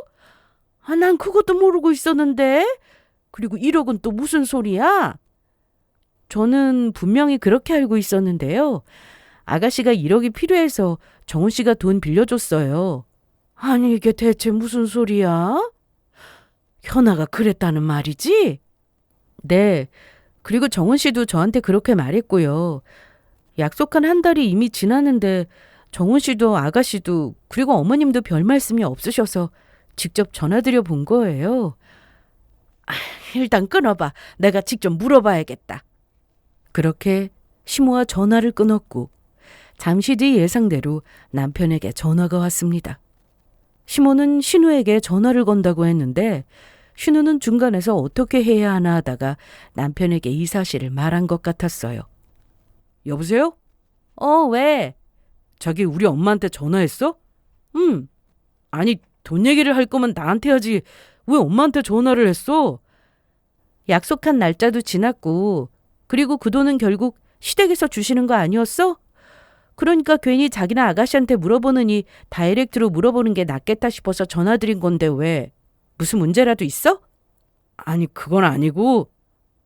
아, 난 그것도 모르고 있었는데. 그리고 1억은 또 무슨 소리야? 저는 분명히 그렇게 알고 있었는데요. 아가씨가 1억이 필요해서 정훈 씨가 돈 빌려줬어요. 아니 이게 대체 무슨 소리야? 현아가 그랬다는 말이지? 네. 그리고 정훈 씨도 저한테 그렇게 말했고요. 약속한 한 달이 이미 지났는데 정훈 씨도 아가씨도 그리고 어머님도 별 말씀이 없으셔서 직접 전화드려 본 거예요. 일단 끊어봐. 내가 직접 물어봐야겠다. 그렇게 시모와 전화를 끊었고 잠시 뒤 예상대로 남편에게 전화가 왔습니다. 시모는 신우에게 전화를 건다고 했는데 신우는 중간에서 어떻게 해야 하나 하다가 남편에게 이 사실을 말한 것 같았어요. 여보세요? 왜? 자기 우리 엄마한테 전화했어? 아니 돈 얘기를 할 거면 나한테 하지 왜 엄마한테 전화를 했어? 약속한 날짜도 지났고 그리고 그 돈은 결국 시댁에서 주시는 거 아니었어? 그러니까 괜히 자기나 아가씨한테 물어보느니 다이렉트로 물어보는 게 낫겠다 싶어서 전화드린 건데 왜? 무슨 문제라도 있어? 아니 그건 아니고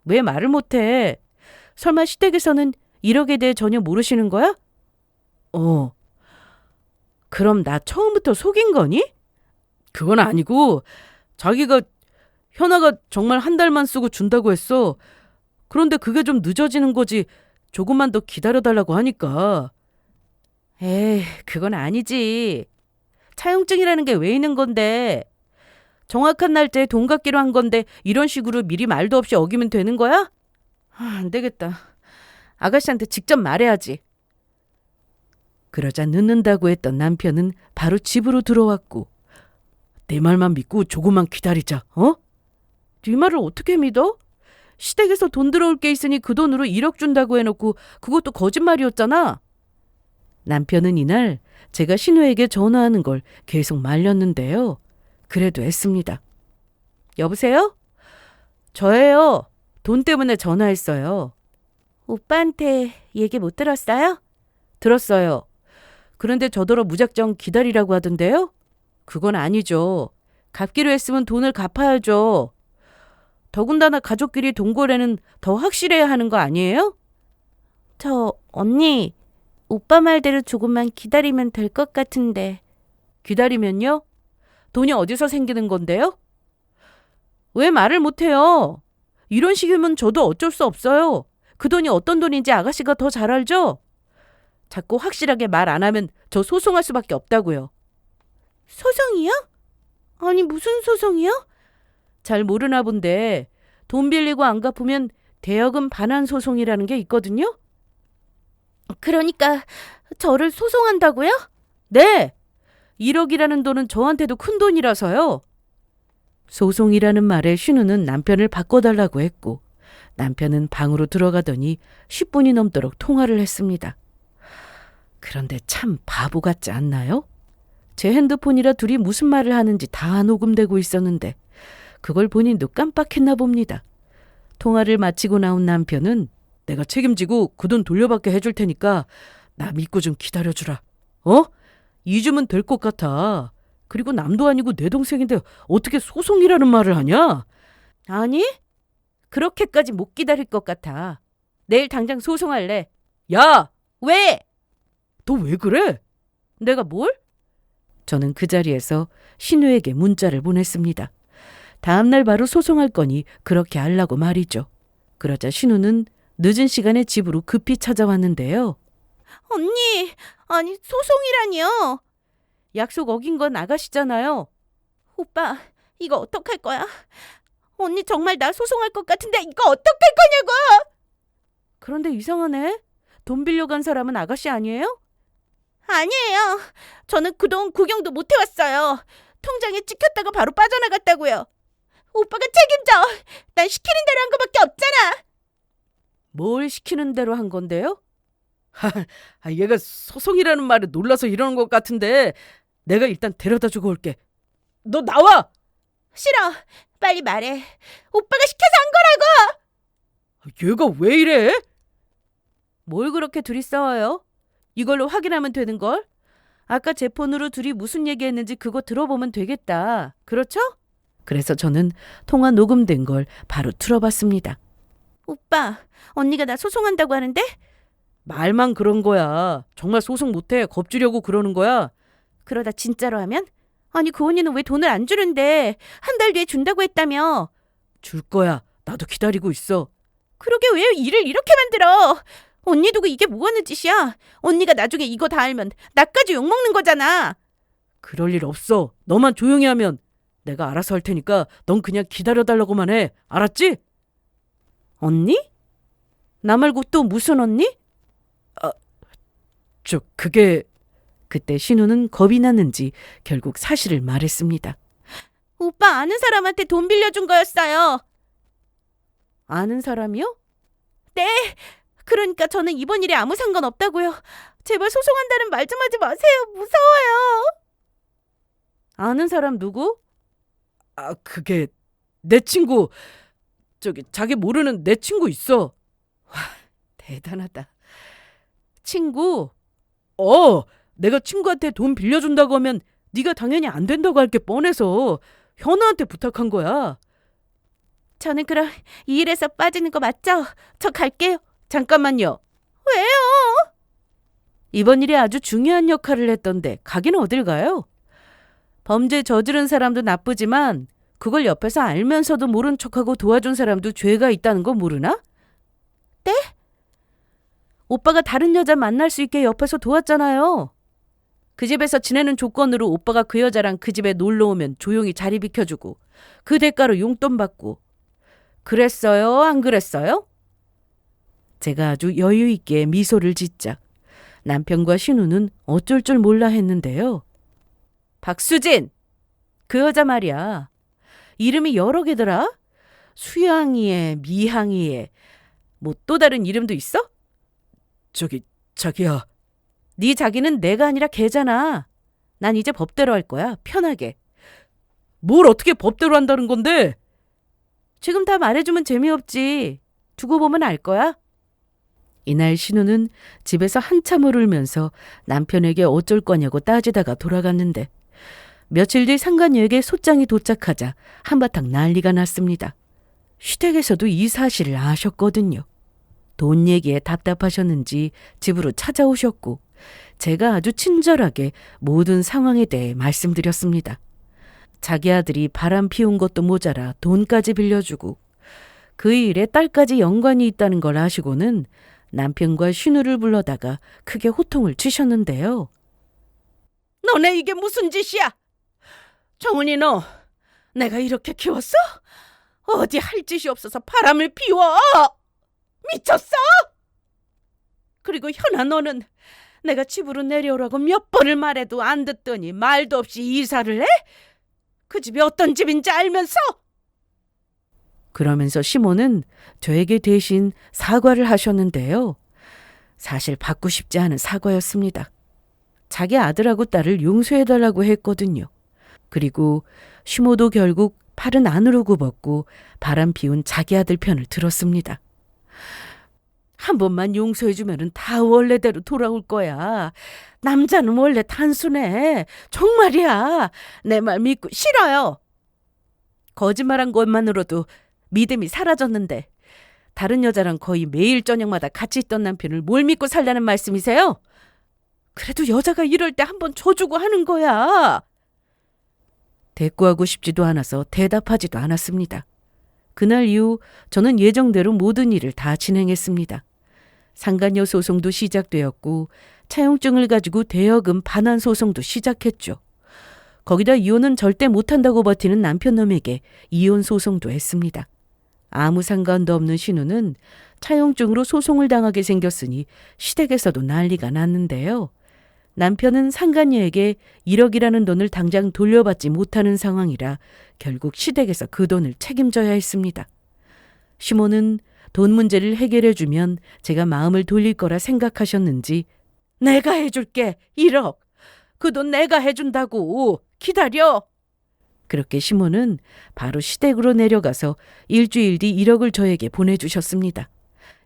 왜 말을 못해? 설마 시댁에서는 1억에 대해 전혀 모르시는 거야? 그럼 나 처음부터 속인 거니? 그건 아니고 자기가 현아가 정말 한 달만 쓰고 준다고 했어. 그런데 그게 좀 늦어지는 거지. 조금만 더 기다려달라고 하니까. 에이, 그건 아니지. 차용증이라는 게 왜 있는 건데. 정확한 날짜에 돈 갚기로 한 건데 이런 식으로 미리 말도 없이 어기면 되는 거야? 안 되겠다. 아가씨한테 직접 말해야지. 그러자 늦는다고 했던 남편은 바로 집으로 들어왔고 내 말만 믿고 조금만 기다리자. 네 말을 어떻게 믿어? 시댁에서 돈 들어올 게 있으니 그 돈으로 1억 준다고 해놓고 그것도 거짓말이었잖아. 남편은 이날 제가 신우에게 전화하는 걸 계속 말렸는데요. 그래도 했습니다. 여보세요? 저예요. 돈 때문에 전화했어요.
오빠한테 얘기 못 들었어요?
들었어요. 그런데 저더러 무작정 기다리라고 하던데요? 그건 아니죠. 갚기로 했으면 돈을 갚아야죠. 더군다나 가족끼리 돈 거래는 더 확실해야 하는 거 아니에요?
언니, 오빠 말대로 조금만 기다리면 될 것 같은데.
기다리면요? 돈이 어디서 생기는 건데요? 왜 말을 못해요? 이런 식이면 저도 어쩔 수 없어요. 그 돈이 어떤 돈인지 아가씨가 더 잘 알죠? 자꾸 확실하게 말 안 하면 저 소송할 수밖에 없다고요.
소송이요? 아니 무슨 소송이요?
잘 모르나 본데 돈 빌리고 안 갚으면 대여금 반환 소송이라는 게 있거든요.
그러니까 저를 소송한다고요?
네. 1억이라는 돈은 저한테도 큰 돈이라서요. 소송이라는 말에 신우는 남편을 바꿔달라고 했고 남편은 방으로 들어가더니 10분이 넘도록 통화를 했습니다. 그런데 참 바보 같지 않나요? 제 핸드폰이라 둘이 무슨 말을 하는지 다 녹음되고 있었는데 그걸 본인도 깜빡했나 봅니다. 통화를 마치고 나온 남편은 내가 책임지고 그 돈 돌려받게 해줄 테니까 나 믿고 좀 기다려주라. 2주면 될 것 같아. 그리고 남도 아니고 내 동생인데 어떻게 소송이라는 말을 하냐? 아니, 그렇게까지 못 기다릴 것 같아. 내일 당장 소송할래. 야! 왜? 너 왜 그래? 내가 뭘? 저는 그 자리에서 신우에게 문자를 보냈습니다. 다음날 바로 소송할 거니 그렇게 하려고 말이죠. 그러자 신우는 늦은 시간에 집으로 급히 찾아왔는데요.
언니, 아니 소송이라니요.
약속 어긴 건 아가씨잖아요.
오빠, 이거 어떡할 거야? 언니 정말 나 소송할 것 같은데 이거 어떡할 거냐고!
그런데 이상하네. 돈 빌려간 사람은 아가씨 아니에요?
아니에요. 저는 그동안 구경도 못 해왔어요. 통장에 찍혔다가 바로 빠져나갔다고요. 오빠가 책임져. 난 시키는 대로 한 거밖에 없잖아.
뭘 시키는 대로 한 건데요? 얘가 소송이라는 말에 놀라서 이러는 것 같은데 내가 일단 데려다 주고 올게. 너 나와!
싫어. 빨리 말해. 오빠가 시켜서 한 거라고.
얘가 왜 이래? 뭘 그렇게 둘이 싸워요? 이걸로 확인하면 되는걸? 아까 제 폰으로 둘이 무슨 얘기했는지 그거 들어보면 되겠다. 그렇죠? 그래서 저는 통화 녹음된 걸 바로 틀어봤습니다.
오빠, 언니가 나 소송한다고 하는데?
말만 그런 거야. 정말 소송 못해. 겁주려고 그러는 거야.
그러다 진짜로 하면? 아니 그 언니는 왜 돈을 안 주는데 한 달 뒤에 준다고 했다며.
줄 거야. 나도 기다리고 있어.
그러게 왜 일을 이렇게 만들어. 언니 두고 이게 뭐 하는 짓이야. 언니가 나중에 이거 다 알면 나까지 욕먹는 거잖아.
그럴 일 없어. 너만 조용히 하면 내가 알아서 할 테니까 넌 그냥 기다려달라고만 해. 알았지?
언니? 나 말고 또 무슨 언니?
그게... 그때 신우는 겁이 났는지 결국 사실을 말했습니다.
오빠 아는 사람한테 돈 빌려준 거였어요.
아는 사람이요?
네. 그러니까 저는 이번 일에 아무 상관없다고요. 제발 소송한다는 말 좀 하지 마세요. 무서워요.
아는 사람 누구? 그게 내 친구. 자기 모르는 내 친구 있어. 와, 대단하다. 친구? 내가 친구한테 돈 빌려준다고 하면 네가 당연히 안 된다고 할 게 뻔해서 현우한테 부탁한 거야.
저는 그럼 이 일에서 빠지는 거 맞죠? 저 갈게요.
잠깐만요.
왜요?
이번 일에 아주 중요한 역할을 했던데 가긴 어딜 가요? 범죄 저지른 사람도 나쁘지만 그걸 옆에서 알면서도 모른 척하고 도와준 사람도 죄가 있다는 거 모르나?
네?
오빠가 다른 여자 만날 수 있게 옆에서 도왔잖아요. 그 집에서 지내는 조건으로 오빠가 그 여자랑 그 집에 놀러 오면 조용히 자리 비켜주고 그 대가로 용돈 받고. 그랬어요? 안 그랬어요? 제가 아주 여유 있게 미소를 짓자 남편과 신우는 어쩔 줄 몰라 했는데요. 박수진! 그 여자 말이야. 이름이 여러 개더라? 수양이에, 미향이에, 뭐 또 다른 이름도 있어? 자기야. 네 자기는 내가 아니라 걔잖아. 난 이제 법대로 할 거야. 편하게. 뭘 어떻게 법대로 한다는 건데? 지금 다 말해주면 재미없지. 두고 보면 알 거야. 이날 신우는 집에서 한참을 울면서 남편에게 어쩔 거냐고 따지다가 돌아갔는데 며칠 뒤 상간역에 소장이 도착하자 한바탕 난리가 났습니다. 시댁에서도 이 사실을 아셨거든요. 돈 얘기에 답답하셨는지 집으로 찾아오셨고 제가 아주 친절하게 모든 상황에 대해 말씀드렸습니다. 자기 아들이 바람 피운 것도 모자라 돈까지 빌려주고 그 일에 딸까지 연관이 있다는 걸 아시고는 남편과 신우를 불러다가 크게 호통을 치셨는데요. 너네 이게 무슨 짓이야? 정은이 너 내가 이렇게 키웠어? 어디 할 짓이 없어서 바람을 피워? 미쳤어? 그리고 현아 너는 내가 집으로 내려오라고 몇 번을 말해도 안 듣더니 말도 없이 이사를 해? 그 집이 어떤 집인지 알면서? 그러면서 시모는 저에게 대신 사과를 하셨는데요. 사실 받고 싶지 않은 사과였습니다. 자기 아들하고 딸을 용서해달라고 했거든요. 그리고 시모도 결국 팔은 안으로 굽었고 바람 피운 자기 아들 편을 들었습니다. 한 번만 용서해주면 다 원래대로 돌아올 거야. 남자는 원래 단순해. 정말이야. 내 말 믿고. 싫어요. 거짓말한 것만으로도 믿음이 사라졌는데 다른 여자랑 거의 매일 저녁마다 같이 있던 남편을 뭘 믿고 살라는 말씀이세요? 그래도 여자가 이럴 때 한번 줘주고 하는 거야. 대꾸하고 싶지도 않아서 대답하지도 않았습니다. 그날 이후 저는 예정대로 모든 일을 다 진행했습니다. 상간녀 소송도 시작되었고 차용증을 가지고 대여금 반환 소송도 시작했죠. 거기다 이혼은 절대 못한다고 버티는 남편놈에게 이혼 소송도 했습니다. 아무 상관도 없는 신우는 차용증으로 소송을 당하게 생겼으니 시댁에서도 난리가 났는데요. 남편은 상간녀에게 1억이라는 돈을 당장 돌려받지 못하는 상황이라 결국 시댁에서 그 돈을 책임져야 했습니다. 시모는 돈 문제를 해결해주면 제가 마음을 돌릴 거라 생각하셨는지 내가 해줄게 1억. 그 돈 내가 해준다고. 기다려. 그렇게 시모는 바로 시댁으로 내려가서 일주일 뒤 1억을 저에게 보내주셨습니다.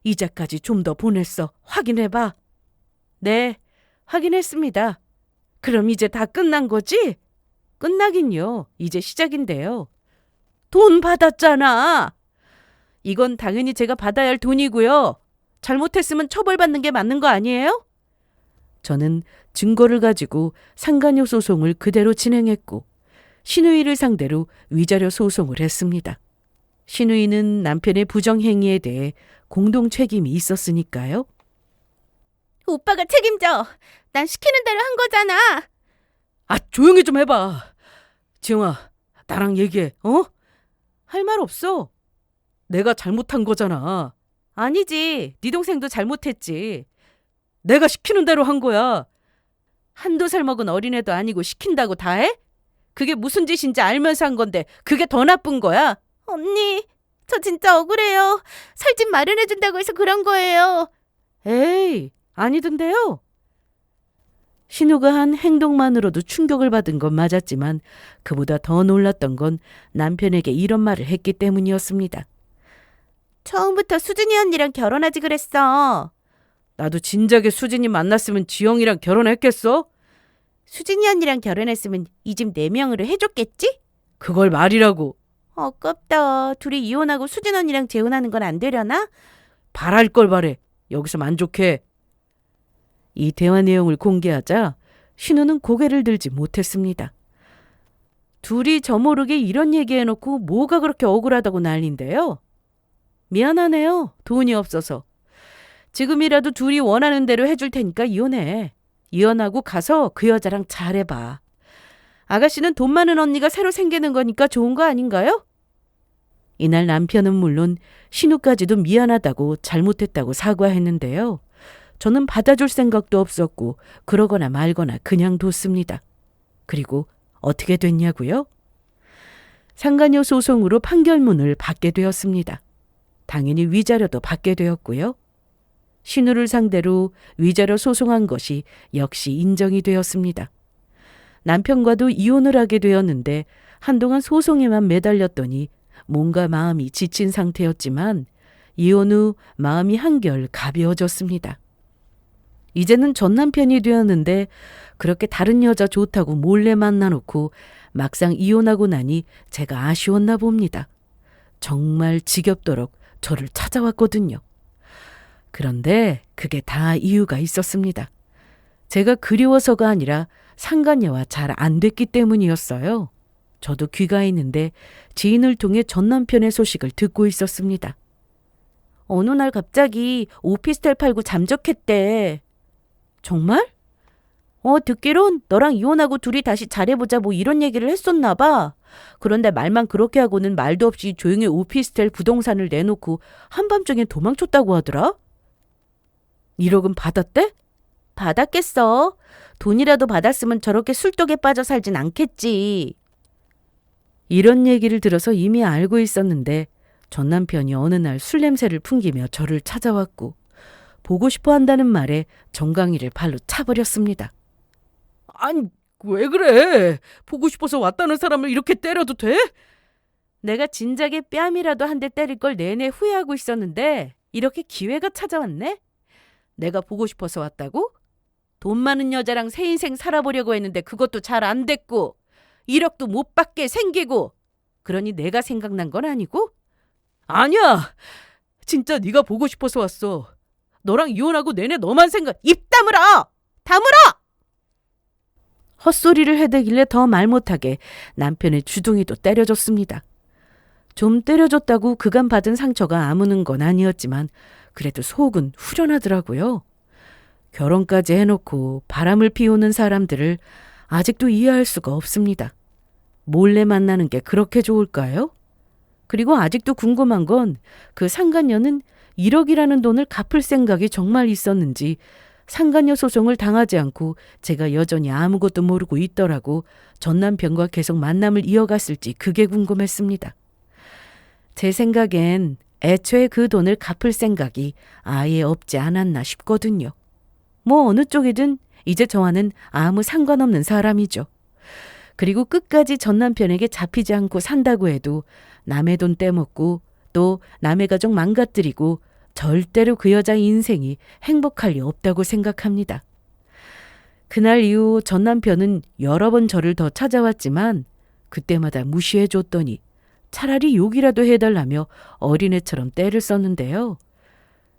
이자까지 좀 더 보냈어. 확인해봐. 네, 확인했습니다. 그럼 이제 다 끝난 거지? 끝나긴요. 이제 시작인데요. 돈 받았잖아. 이건 당연히 제가 받아야 할 돈이고요. 잘못했으면 처벌받는 게 맞는 거 아니에요? 저는 증거를 가지고 상간녀 소송을 그대로 진행했고 신우이를 상대로 위자료 소송을 했습니다. 신우이는 남편의 부정행위에 대해 공동 책임이 있었으니까요.
오빠가 책임져. 난 시키는 대로 한 거잖아.
아, 조용히 좀 해봐. 지영아, 나랑 얘기해. 어? 할 말 없어. 내가 잘못한 거잖아. 아니지. 네 동생도 잘못했지. 내가 시키는 대로 한 거야. 한두 살 먹은 어린애도 아니고 시킨다고 다 해? 그게 무슨 짓인지 알면서 한 건데 그게 더 나쁜 거야.
언니, 저 진짜 억울해요. 살 집 마련해준다고 해서 그런 거예요.
에이, 아니던데요. 신우가 한 행동만으로도 충격을 받은 건 맞았지만 그보다 더 놀랐던 건 남편에게 이런 말을 했기 때문이었습니다.
처음부터 수진이 언니랑 결혼하지 그랬어.
나도 진작에 수진이 만났으면 지영이랑 결혼했겠어?
수진이 언니랑 결혼했으면 이 집 4명으로 해줬겠지?
그걸 말이라고.
아깝다. 둘이 이혼하고 수진 언니랑 재혼하는 건 안 되려나?
바랄 걸 바래. 여기서 만족해. 이 대화 내용을 공개하자 신우는 고개를 들지 못했습니다. 둘이 저모르게 이런 얘기해놓고 뭐가 그렇게 억울하다고 난린데요. 미안하네요. 돈이 없어서. 지금이라도 둘이 원하는 대로 해줄 테니까 이혼해. 이혼하고 가서 그 여자랑 잘해봐. 아가씨는 돈 많은 언니가 새로 생기는 거니까 좋은 거 아닌가요? 이날 남편은 물론 신우까지도 미안하다고 잘못했다고 사과했는데요. 저는 받아줄 생각도 없었고 그러거나 말거나 그냥 뒀습니다. 그리고 어떻게 됐냐고요? 상간녀 소송으로 판결문을 받게 되었습니다. 당연히 위자료도 받게 되었고요. 신우를 상대로 위자료 소송한 것이 역시 인정이 되었습니다. 남편과도 이혼을 하게 되었는데 한동안 소송에만 매달렸더니 뭔가 마음이 지친 상태였지만 이혼 후 마음이 한결 가벼워졌습니다. 이제는 전 남편이 되었는데 그렇게 다른 여자 좋다고 몰래 만나놓고 막상 이혼하고 나니 제가 아쉬웠나 봅니다. 정말 지겹도록 저를 찾아왔거든요. 그런데 그게 다 이유가 있었습니다. 제가 그리워서가 아니라 상간녀와 잘 안 됐기 때문이었어요. 저도 귀가 있는데 지인을 통해 전 남편의 소식을 듣고 있었습니다. 어느 날 갑자기 오피스텔 팔고 잠적했대. 정말? 듣기론 너랑 이혼하고 둘이 다시 잘해보자 뭐 이런 얘기를 했었나 봐. 그런데 말만 그렇게 하고는 말도 없이 조용히 오피스텔 부동산을 내놓고 한밤중에 도망쳤다고 하더라. 1억은 받았대? 받았겠어. 돈이라도 받았으면 저렇게 술독에 빠져 살진 않겠지. 이런 얘기를 들어서 이미 알고 있었는데 전 남편이 어느 날 술 냄새를 풍기며 저를 찾아왔고 보고 싶어 한다는 말에 정강이를 발로 차버렸습니다. 아니, 왜 그래? 보고 싶어서 왔다는 사람을 이렇게 때려도 돼? 내가 진작에 뺨이라도 한 대 때릴 걸 내내 후회하고 있었는데 이렇게 기회가 찾아왔네? 내가 보고 싶어서 왔다고? 돈 많은 여자랑 새 인생 살아보려고 했는데 그것도 잘 안 됐고 1억도 못 받게 생기고 그러니 내가 생각난 건 아니고? 아니야! 진짜 네가 보고 싶어서 왔어. 너랑 이혼하고 내내 너만 생각... 입 다물어! 다물어! 헛소리를 해대길래 더 말 못하게 남편의 주둥이도 때려줬습니다. 좀 때려줬다고 그간 받은 상처가 아무는 건 아니었지만 그래도 속은 후련하더라고요. 결혼까지 해놓고 바람을 피우는 사람들을 아직도 이해할 수가 없습니다. 몰래 만나는 게 그렇게 좋을까요? 그리고 아직도 궁금한 건 그 상간녀는 1억이라는 돈을 갚을 생각이 정말 있었는지 상간녀 소송을 당하지 않고 제가 여전히 아무것도 모르고 있더라고 전 남편과 계속 만남을 이어갔을지 그게 궁금했습니다. 제 생각엔 애초에 그 돈을 갚을 생각이 아예 없지 않았나 싶거든요. 뭐 어느 쪽이든 이제 저와는 아무 상관없는 사람이죠. 그리고 끝까지 전 남편에게 잡히지 않고 산다고 해도 남의 돈 떼먹고 또 남의 가족 망가뜨리고 절대로 그 여자의 인생이 행복할 리 없다고 생각합니다. 그날 이후 전 남편은 여러 번 저를 더 찾아왔지만 그때마다 무시해줬더니 차라리 욕이라도 해달라며 어린애처럼 떼를 썼는데요.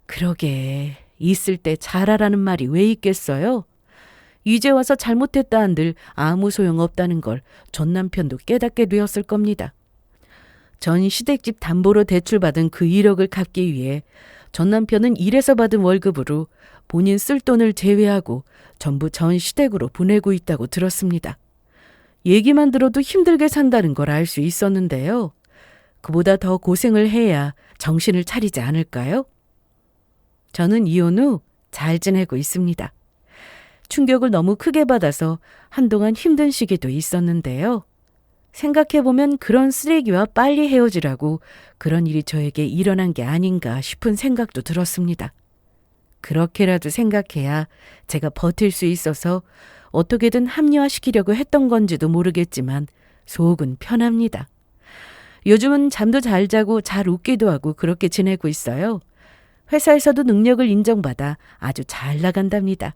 그러게 있을 때 잘하라는 말이 왜 있겠어요? 이제 와서 잘못했다 한들 아무 소용없다는 걸 전 남편도 깨닫게 되었을 겁니다. 전 시댁집 담보로 대출받은 그 1억을 갚기 위해 전 남편은 일해서 받은 월급으로 본인 쓸 돈을 제외하고 전부 전 시댁으로 보내고 있다고 들었습니다. 얘기만 들어도 힘들게 산다는 걸 알 수 있었는데요. 그보다 더 고생을 해야 정신을 차리지 않을까요? 저는 이혼 후 잘 지내고 있습니다. 충격을 너무 크게 받아서 한동안 힘든 시기도 있었는데요. 생각해보면 그런 쓰레기와 빨리 헤어지라고 그런 일이 저에게 일어난 게 아닌가 싶은 생각도 들었습니다. 그렇게라도 생각해야 제가 버틸 수 있어서 어떻게든 합리화시키려고 했던 건지도 모르겠지만 속은 편합니다. 요즘은 잠도 잘 자고 잘 웃기도 하고 그렇게 지내고 있어요. 회사에서도 능력을 인정받아 아주 잘 나간답니다.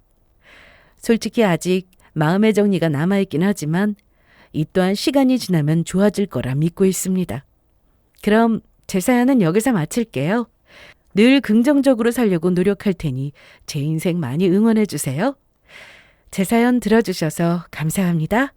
솔직히 아직 마음의 정리가 남아있긴 하지만 이 또한 시간이 지나면 좋아질 거라 믿고 있습니다. 그럼 제 사연은 여기서 마칠게요. 늘 긍정적으로 살려고 노력할 테니 제 인생 많이 응원해 주세요. 제 사연 들어주셔서 감사합니다.